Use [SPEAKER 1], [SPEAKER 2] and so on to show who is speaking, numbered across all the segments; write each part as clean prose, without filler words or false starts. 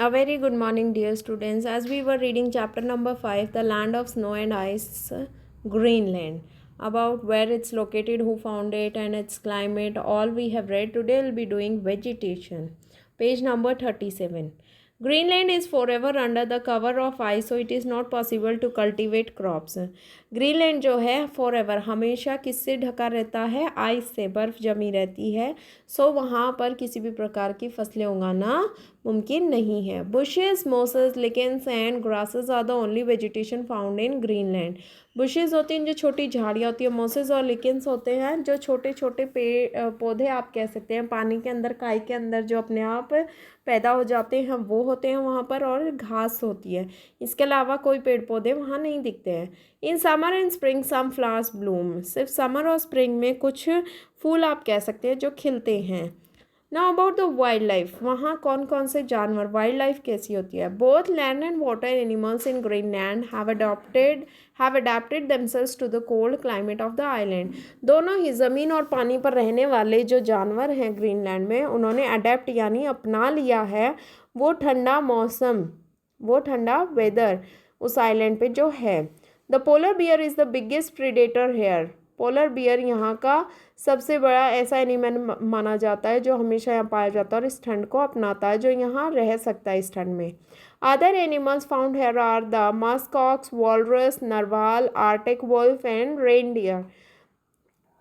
[SPEAKER 1] A very good morning, dear students. As we were reading chapter number 5, The Land of Snow and Ice, Greenland, about where it's located, who found it, and its climate, all we have read. Today we'll be doing vegetation. Page number 37. Greenland is forever under the cover of ice, so it is not possible to cultivate crops. Greenland जो है forever हमेशा किससे ढका रहता है? Ice से, बर्फ़ जमी रहती है। सो वहाँ पर किसी भी प्रकार की फसलें उगाना मुमकिन नहीं है। Bushes, mosses, lichens and grasses are the only vegetation found in Greenland. Bushes होती हैं जो छोटी झाड़ियाँ होती हैं, मोसेस और लिकेन्स होते हैं जो छोटे छोटे पौधे आप कह सकते हैं, पानी के अंदर, काई के अंदर जो अपने आप पैदा हो जाते हैं वो होते हैं वहाँ पर, और घास होती है। इसके अलावा कोई पेड़ पौधे वहाँ नहीं दिखते हैं। In summer and spring some flowers bloom. सिर्फ समर और स्प्रिंग में कुछ फूल आप कह सकते हैं जो खिलते हैं। Now about the wild life, वहाँ कौन कौन से जानवर, वाइल्ड लाइफ कैसी होती है? Both land and water animals in Greenland have adapted themselves to the cold climate of the island. दोनों ही ज़मीन और पानी पर रहने वाले जो जानवर हैं ग्रीनलैंड में, उन्होंने अडेप्ट यानी अपना लिया है वो ठंडा मौसम, वो ठंडा वेदर उस आइलैंड पे जो है। The polar bear is the biggest predator here. Polar bear यहाँ का सबसे बड़ा ऐसा एनिमल माना जाता है जो हमेशा यहाँ पाया जाता है और इस ठंड को अपनाता है, जो यहाँ रह सकता है इस ठंड में। Other animals found here are the musk ox, walrus, narwhal, Arctic wolf and reindeer.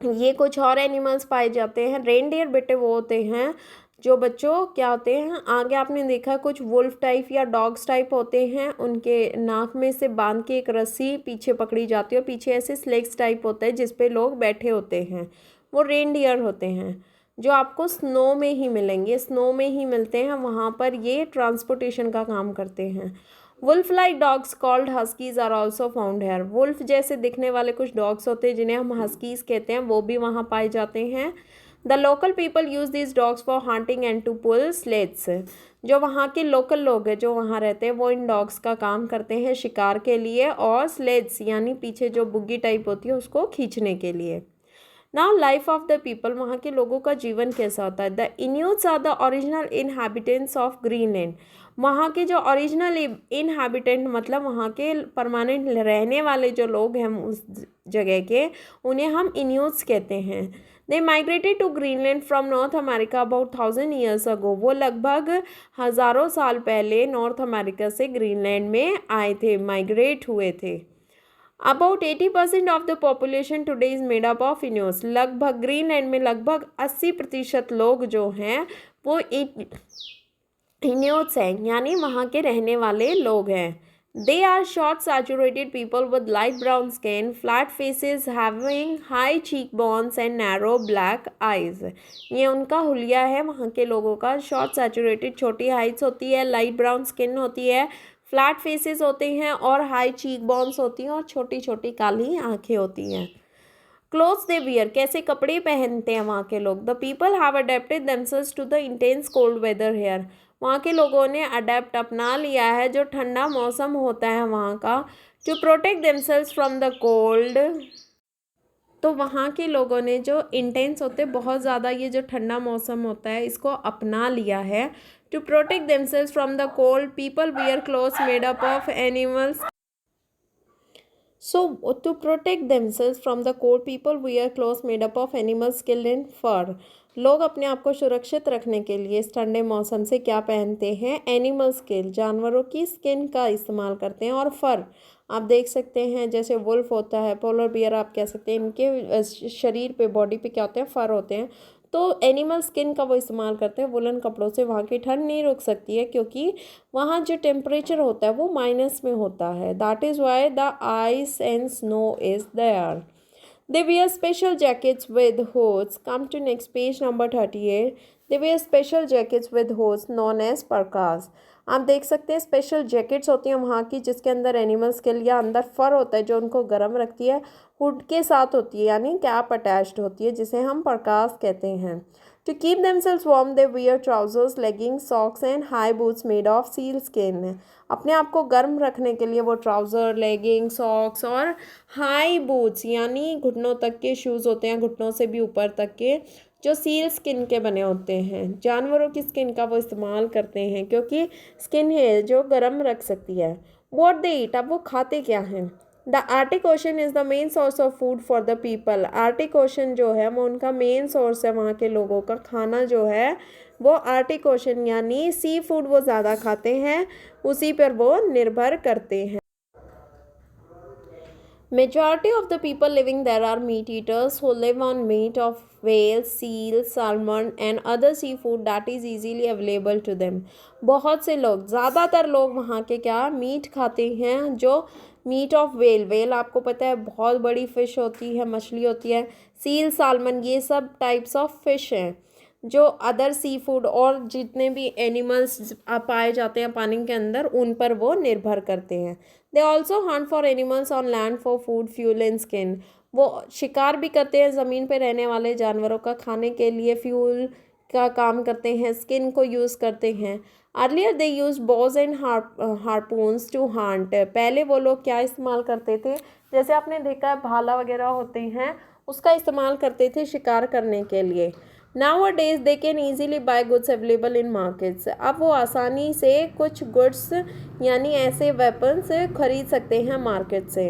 [SPEAKER 1] ये कुछ और एनिमल्स पाए जाते हैं। रेनडियर बेटे वो होते हैं जो बच्चों क्या होते हैं, आगे आपने देखा कुछ वुल्फ टाइप या डॉग्स टाइप होते हैं, उनके नाक में से बांध के एक रस्सी पीछे पकड़ी जाती है और पीछे ऐसे स्लेक्स टाइप होता है जिस पे लोग बैठे होते हैं, वो रेनडियर होते हैं जो आपको स्नो में ही मिलेंगे, स्नो में ही मिलते हैं, वहाँ पर ये ट्रांसपोर्टेशन का काम करते हैं। Wolf like dogs called huskies are also found here. Wolf जैसे दिखने वाले कुछ डॉग्स होते हैं जिन्हें हम हस्कीज कहते हैं, वो भी वहाँ पाए जाते हैं। The local people use this dogs for hunting and to pull sleds. जो वहाँ के लोकल लोग हैं जो वहाँ रहते हैं वो इन डॉग्स का काम करते हैं शिकार के लिए, और स्लेड्स यानी पीछे जो बुग्गी टाइप होती है उसको खींचने के लिए। Now life of the people, वहाँ के लोगों का जीवन कैसा होता है? The Inuits are the original inhabitants of Greenland. वहाँ के जो ओरिजिनल इनहैबिटेंट मतलब वहाँ के परमानेंट रहने वाले जो लोग हैं उस जगह के, उन्हें हम इन्यूट्स कहते हैं। They migrated to Greenland from North America about 1000 years ago. वो लगभग हज़ारों साल पहले नॉर्थ अमेरिका से ग्रीनलैंड में आए थे, माइग्रेट हुए थे। About 80% of the population today is made up of Inuits. लगभग ग्रीनलैंड में लगभग 80% लोग जो हैं वो इन्यूट्स हैं, यानी वहाँ के रहने वाले लोग हैं। They are short saturated people with light brown skin, flat faces, having high cheek bones and narrow black eyes. ये उनका हुलिया है वहाँ के लोगों का। शॉर्ट सैचुरेटेड, छोटी हाइट्स होती है, लाइट ब्राउन स्किन होती है, फ्लैट फेसेस होते हैं और हाई चीक बोन्स होती हैं और छोटी छोटी काली आँखें होती हैं। क्लोथ्स दे वियर, कैसे कपड़े पहनते हैं वहाँ के लोग? The people have adapted themselves to the intense cold weather here. वहाँ के लोगों ने अडेप्ट अपना लिया है जो ठंडा मौसम होता है वहाँ का, to protect themselves from the cold. तो वहाँ के लोगों ने जो इंटेंस होते बहुत ज़्यादा, ये जो ठंडा मौसम होता है इसको अपना लिया है। To protect themselves from the cold people wear clothes made up of animals. So, to protect themselves from the cold, people wear clothes made up of animal skin and fur. लोग अपने आप को सुरक्षित रखने के लिए इस ठंडे मौसम से क्या पहनते हैं? एनिमल स्किन, जानवरों की स्किन का इस्तेमाल करते हैं, और फर आप देख सकते हैं जैसे वुल्फ होता है, पोलर बियर आप कह सकते हैं, इनके शरीर पे, बॉडी पे क्या होते हैं? फर होते हैं। तो एनिमल स्किन का वो इस्तेमाल करते हैं। वुलन कपड़ों से वहाँ की ठंड नहीं रुक सकती है क्योंकि वहाँ जो टेम्परेचर होता है वो माइनस में होता है। That is why the ice and snow is there. They wear special jackets with hoods. Come to next page number 38. They wear special jackets with hoods known as parkas. आप देख सकते हैं स्पेशल जैकेट्स होती हैं वहाँ की जिसके अंदर एनिमल स्किन या अंदर फर होता है जो उनको गर्म रखती है, हुड के साथ होती है यानी कैप अटैच्ड होती है जिसे हम परकास कहते हैं। To keep themselves warm they wear trousers, leggings, socks and high boots made of seal skin. अपने आप को गर्म रखने के लिए वो ट्राउज़र, लेगिंग, सॉक्स और हाई बूट्स यानी घुटनों तक के शूज़ होते हैं, घुटनों से भी ऊपर तक के, जो सील स्किन के बने होते हैं, जानवरों की स्किन का वो इस्तेमाल करते हैं क्योंकि स्किन है जो गर्म रख सकती है। वॉट दे ईट, अब वो खाते क्या हैं। The Arctic ocean is the main source of food for the people, Arctic ocean जो है वो उनका मेन सोर्स है वहाँ के लोगों का खाना जो है वो आर्टिक ओशन यानी सी फूड वो ज़्यादा खाते हैं, उसी पर वो निर्भर करते हैं। Majority of the people living there are meat eaters who live on meat of whales, seals, salmon and other seafood that is easily available to them. बहुत से लोग, ज़्यादातर लोग वहाँ के क्या मीट खाते हैं, जो मीट ऑफ वेल, वेल आपको पता है बहुत बड़ी फ़िश होती है, मछली होती है, सील, सालमन, ये सब टाइप्स ऑफ फ़िश हैं जो अदर सी फूड और जितने भी एनिमल्स पाए जाते हैं पानी के अंदर उन पर वो निर्भर करते हैं। They also Hunt for animals on land for food, fuel and skin, वो शिकार भी करते हैं ज़मीन पर रहने वाले जानवरों का खाने के लिए, फ्यूल का काम करते हैं, स्किन को यूज़ करते हैं। Earlier they use bows and harpoons to hunt, पहले वो लोग क्या इस्तेमाल करते थे, जैसे आपने देखा है भाला वगैरह होते हैं उसका इस्तेमाल करते थे शिकार करने के लिए। Nowadays they can easily buy goods available in markets, अब वो आसानी से कुछ गुड्स यानी ऐसे वेपन्स खरीद सकते हैं मार्केट से।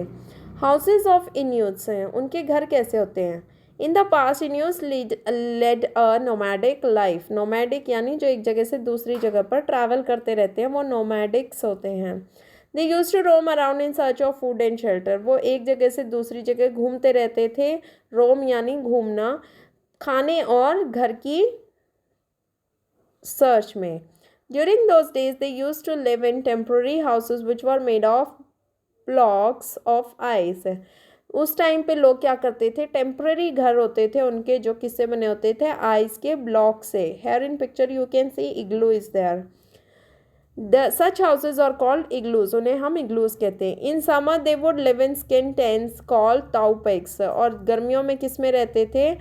[SPEAKER 1] हाउसेज ऑफ इन्यूट्स हैं, उनके घर कैसे होते हैं। In the past Inuits led a nomadic life, nomadic यानी जो एक जगह से दूसरी जगह पर ट्रैवल करते रहते हैं वो नोमैडिक्स होते हैं। They use to roam around in search of food and shelter, वो एक जगह से दूसरी जगह घूमते रहते थे, रोम यानी घूमना, खाने और घर की सर्च में। During those days they use to live in temporary houses which were made of blocks of ice, उस टाइम पे लोग क्या करते थे, टेम्प्रेरी घर होते थे उनके जो किससे बने होते थे, आइस के ब्लॉक से। Here in picture you can see igloo is there, the such houses are called igloos, उन्हें हम इग्लूज कहते हैं। In summer they would live in skin tents called tupiks, और गर्मियों में किस में रहते थे,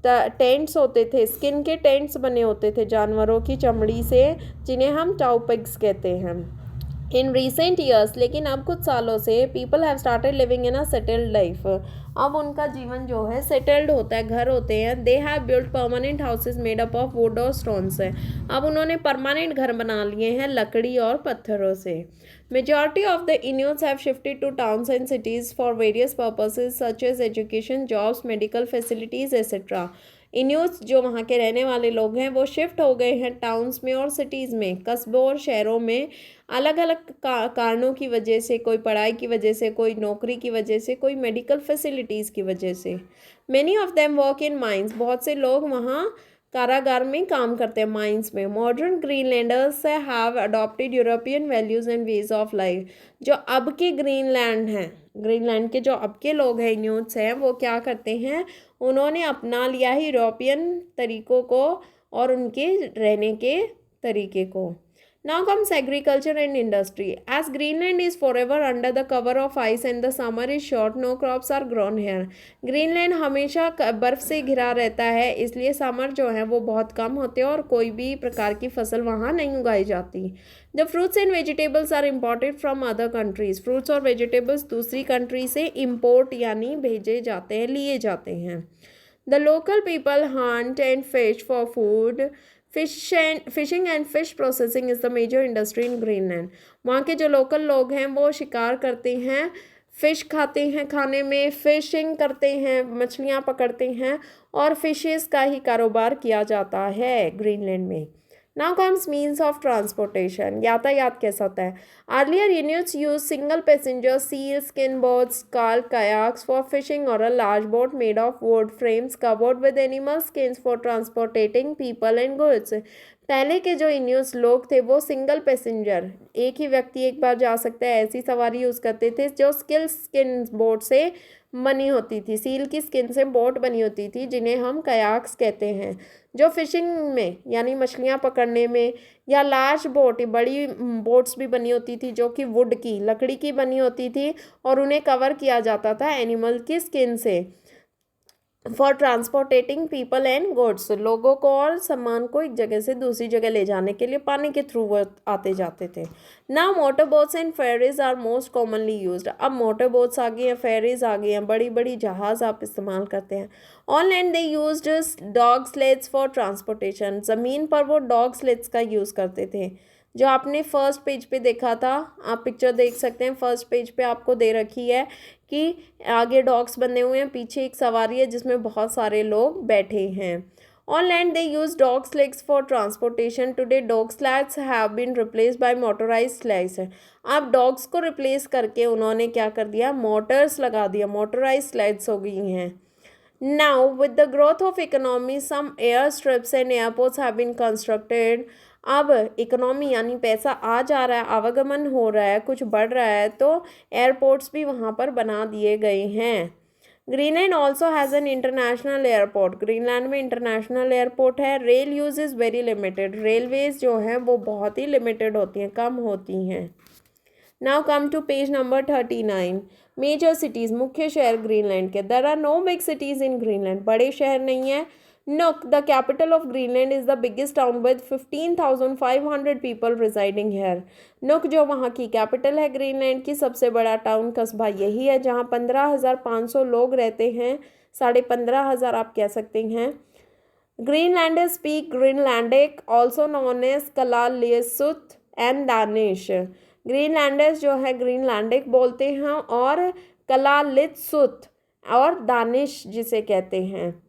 [SPEAKER 1] टेंट्स होते थे, स्किन के टेंट्स बने होते थे जानवरों की चमड़ी से, जिन्हें हम टाउपेक्स कहते हैं। इन रिसेंट ईयर्स, लेकिन अब कुछ सालों से people have started living in a settled life, अब उनका जीवन जो है सेटल्ड होता है, घर होते हैं। They have built permanent houses made up of would और स्टोन से, अब उन्होंने परमानेंट घर बना लिए हैं लकड़ी और पत्थरों से। Majority of the Inuits have shifted to towns and cities for various purposes such as education, jobs, medical facilities etcetera. Inuits जो वहाँ के रहने वाले लोग हैं वो शिफ्ट हो गए हैं टाउन्स में और सिटीज़ में, कस्बों और शहरों में, अलग अलग कारणों की वजह से, कोई पढ़ाई की वजह से, कोई नौकरी की वजह से, कोई मेडिकल फैसिलिटीज़ की वजह से। Many of them work in mines, बहुत से लोग वहाँ कारागार में काम करते हैं, माइंस में। Modern Greenlanders have adopted European values and ways of life, जो अब के ग्रीनलैंड हैं, ग्रीनलैंड के जो अब के लोग हैं, इन्यूट्स हैं, वो क्या करते हैं, उन्होंने अपना लिया है यूरोपियन तरीक़ों को और उनके रहने के तरीके को। Now comes agriculture and industry. As Greenland is forever under the cover of ice and the summer is short, no crops are grown here. Greenland हमेशा बर्फ़ से घिरा रहता है, इसलिए समर जो है वो बहुत कम होते हैं और कोई भी प्रकार की फसल वहाँ नहीं उगाई जाती। The fruits and vegetables are imported from other countries. Fruits और वेजिटेबल्स दूसरी कंट्री से इम्पोर्ट यानी भेजे जाते हैं, लिए जाते हैं। The local people hunt and fish for food. Fishing and fish processing is the major industry in Greenland, वहाँ के जो लोकल लोग हैं वो शिकार करते हैं, फ़िश खाते हैं, खाने में फिशिंग करते हैं, मछलियाँ पकड़ते हैं और फिशेस का ही कारोबार किया जाता है ग्रीनलैंड में। Now comes means of transportation, यातायात कैसा होता है। Earlier Inuits use single passenger seal skin boats called kayaks for fishing और a large boat made of wood frames covered with animal skins for transportating people and goods. पहले के जो इन्यूट्स लोग थे वो सिंगल पैसेंजर, एक ही व्यक्ति एक बार जा सकता है, ऐसी सवारी यूज़ करते थे जो स्किन बोट से बनी होती थी, सील की स्किन से बोट बनी होती थी, जिन्हें हम कयाक्स कहते हैं, जो फिशिंग में यानी मछलियाँ पकड़ने में, या लार्ज बोट, बड़ी बोट्स भी बनी होती थी जो कि वुड की, लकड़ी की बनी होती थी और उन्हें कवर किया जाता था एनिमल की स्किन से। For transportating people and goods, लोगों को और सामान को एक जगह से दूसरी जगह ले जाने के लिए पानी के थ्रू वो आते जाते थे। Now motor boats and ferries are most commonly used, अब मोटर बोट्स आ गई हैं, फेरीज आ गई हैं, बड़ी बड़ी जहाज़ आप इस्तेमाल करते हैं। On land they used dog sleds for transportation, ज़मीन पर वो डॉग स्लेड्स का यूज़ करते थे। जो आपने फर्स्ट पेज पे देखा था, आप पिक्चर देख सकते हैं, फर्स्ट पेज पे आपको दे रखी है कि आगे डॉग्स बने हुए हैं, पीछे एक सवारी है जिसमें बहुत सारे लोग बैठे हैं। On land they use dog sleds for transportation, today dog sleds have been replace by motorize sleds. अब डॉग्स को रिप्लेस करके उन्होंने क्या कर दिया, मोटर्स लगा दिया, मोटराइज स्लैग्स हो गई हैं। Now, with the growth of economy, some airstrips and airports have been constructed. अब इकोनॉमी यानी पैसा आ जा रहा है, आवागमन हो रहा है, कुछ बढ़ रहा है, तो एयरपोर्ट्स भी वहाँ पर बना दिए गए हैं। Greenland also has an international airport, Greenland में इंटरनेशनल एयरपोर्ट है। Rail use is very limited, railways जो हैं वो बहुत ही लिमिटेड होती हैं, कम होती हैं। Now come to page number 39। Major cities, मुख्य शहर ग्रीनलैंड के। There are no big cities in Greenland, बड़े शहर नहीं है। Nuuk, the capital of Greenland, is the biggest town with 15,500 people residing here. Nuuk जो वहाँ की कैपिटल है ग्रीनलैंड की, सबसे बड़ा टाउन कस्बा यही है जहाँ 15,500 लोग रहते हैं, 15,500 आप कह सकते हैं। Greenlanders speak Greenlandic, also known as Kalaallisut and Danish. Greenlanders जो है ग्रीनलैंडिक बोलते हैं और कलालित्सुत और दानिश जिसे कहते हैं।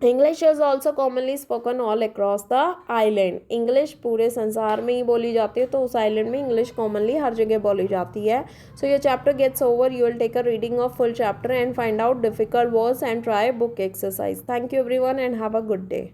[SPEAKER 1] English is also commonly spoken all across the island, English पूरे संसार में ही बोली जाती है, तो उस आइलैंड में इंग्लिश कॉमनली हर जगह बोली जाती है। So your chapter gets over, you will take a reading of full chapter and find out difficult words and try book exercise. Thank you everyone and have a good day.